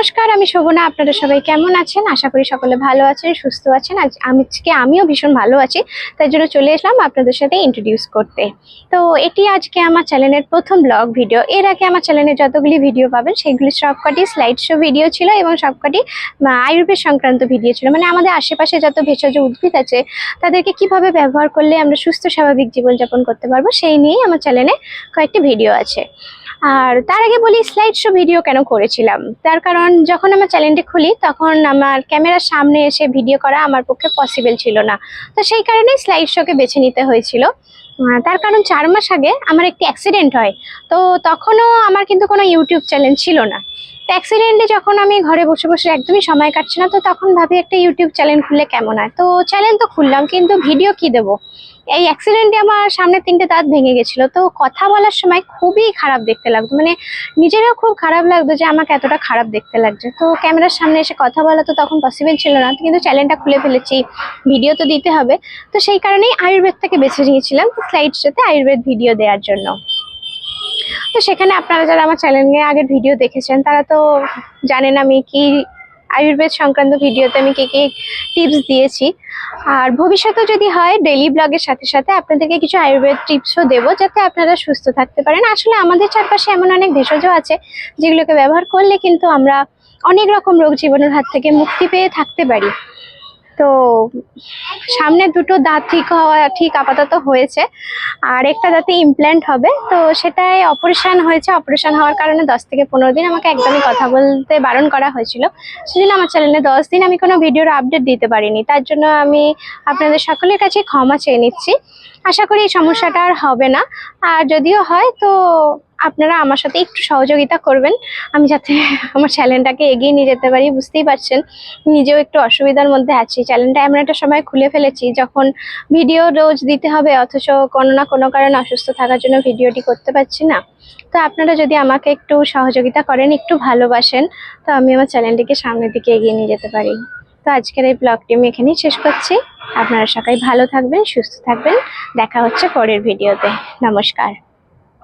নমস্কার, আমি শোভনা। আপনারা সবাই কেমন আছেন? আশা করি সকলে ভালো আছেন, সুস্থ আছেন। আমিও ভীষণ ভালো আছি, তাই জন্য চলে এলাম আপনাদের সাথে ইন্ট্রোডিউস করতে। তো এটি আজকে আমার চ্যানেলের প্রথম ব্লগ ভিডিও। এর আগে আমার চ্যানেলে যতগুলি ভিডিও পাবেন সেগুলি সবকটি স্লাইড শো ভিডিও ছিল এবং সবকটি আয়ুর্বেদ সংক্রান্ত ভিডিও ছিল। মানে আমাদের আশেপাশে যত ভেষজ উদ্ভিদ আছে তাদেরকে কিভাবে ব্যবহার করলে আমরা সুস্থ স্বাভাবিক জীবনযাপন করতে পারবো সেই নিয়েই আমার চ্যানেলে কয়েকটি ভিডিও আছে। আর তার আগে বলি, স্লাইড শো ভিডিও কেন করেছিলাম। তার কারণ যখন আমার চ্যানেলটি খুলি তখন আমার ক্যামেরার সামনে এসে ভিডিও করা আমার পক্ষে পসিবল ছিল না, তো সেই কারণেই স্লাইড শোকে বেছে নিতে হয়েছিল। তার কারণ 4 মাস আগে আমার একটি অ্যাক্সিডেন্ট হয়। তো তখনও আমার কিন্তু কোনো ইউটিউব চ্যানেল ছিল না। তো অ্যাক্সিডেন্টে যখন আমি ঘরে বসে বসে একদমই সময় কাটছে না, তো তখন ভাবি একটা ইউটিউব চ্যানেল খুললে কেমন হয়। তো চ্যানেল তো খুললাম, কিন্তু ভিডিও কি দেবো। এই অ্যাক্সিডেন্টে আমার সামনে 3টে দাঁত ভেঙে গেছিলো, তো কথা বলার সময় খুবই খারাপ দেখতে লাগতো। মানে নিজেরও খুব খারাপ লাগতো যে আমাকে এতটা খারাপ দেখতে লাগছে। তো ক্যামেরার সামনে এসে কথা বলা তো তখন পসিবল ছিল না, কিন্তু চ্যানেলটা খুলে ফেলেছি, ভিডিও তো দিতে হবে। তো সেই কারণেই আয়ুর্বেদ থেকে বেছে নিয়েছিলাম স্লাইড শোতে আয়ুর্বেদ ভিডিও দেওয়ার জন্য। তো সেখানে আপনারা যারা আমার চ্যানেলে আগের ভিডিও দেখেছেন তারা তো জানেন আমি কি আয়ুর্বেদ সংক্রান্ত ভিডিওতে আমি কি কি টিপস দিয়েছি। আর ভবিষ্যতে যদি হয় ডেইলি ব্লগের সাথে সাথে আপনাদেরকে কিছু আয়ুর্বেদ টিপসও দেবো, যাতে আপনারা সুস্থ থাকতে পারেন। আসলে আমাদের চারপাশে এমন অনেক ভেষজ আছে যেগুলোকে ব্যবহার করলে কিন্তু আমরা অনেক রকম রোগ জীবাণুর হাত থেকে মুক্তি পেয়ে থাকতে পারি। তো সামনে 2টো দাঁত ঠিক আপাতত হয়েছে, আর একটা দাঁতে ইমপ্ল্যান্ট হবে। তো সেটাই অপারেশন হয়েছে। অপারেশন হওয়ার কারণে 10 থেকে 15 দিন আমাকে একদমই কথা বলতে বারণ করা হয়েছিল। সেজন্য আমার চ্যানেলে 10 দিন আমি কোনো ভিডিওর আপডেট দিতে পারিনি। তার জন্য আমি আপনাদের সকলের কাছে ক্ষমা চেয়ে নিচ্ছি। আশা করি এই সমস্যাটা আর হবে না। আর যদিও হয় তো আপনারা আমার সাথে একটু সহযোগিতা করবেন, আমি যাতে আমার চ্যানেলটাকে এগিয়ে নিয়ে যেতে পারি। বুঝতেই পারছেন নিজেও একটু অসুবিধার মধ্যে আছি। চ্যানেলটা এমন একটা সময় খুলে ফেলেছি যখন ভিডিও রোজ দিতে হবে, অথচ কোনো না কোনো কারণে অসুস্থ থাকার জন্য ভিডিওটি করতে পারছি না। তো আপনারা যদি আমাকে একটু সহযোগিতা করেন, একটু ভালোবাসেন, তো আমি আমার চ্যানেলটিকে সামনের দিকে এগিয়ে নিয়ে যেতে পারি। তো আজকের এই ব্লগটি আমি এখানেই শেষ করছি। আপনারা সবাই ভালো থাকবেন, সুস্থ থাকবেন। দেখা হচ্ছে পরের ভিডিওতে। নমস্কার।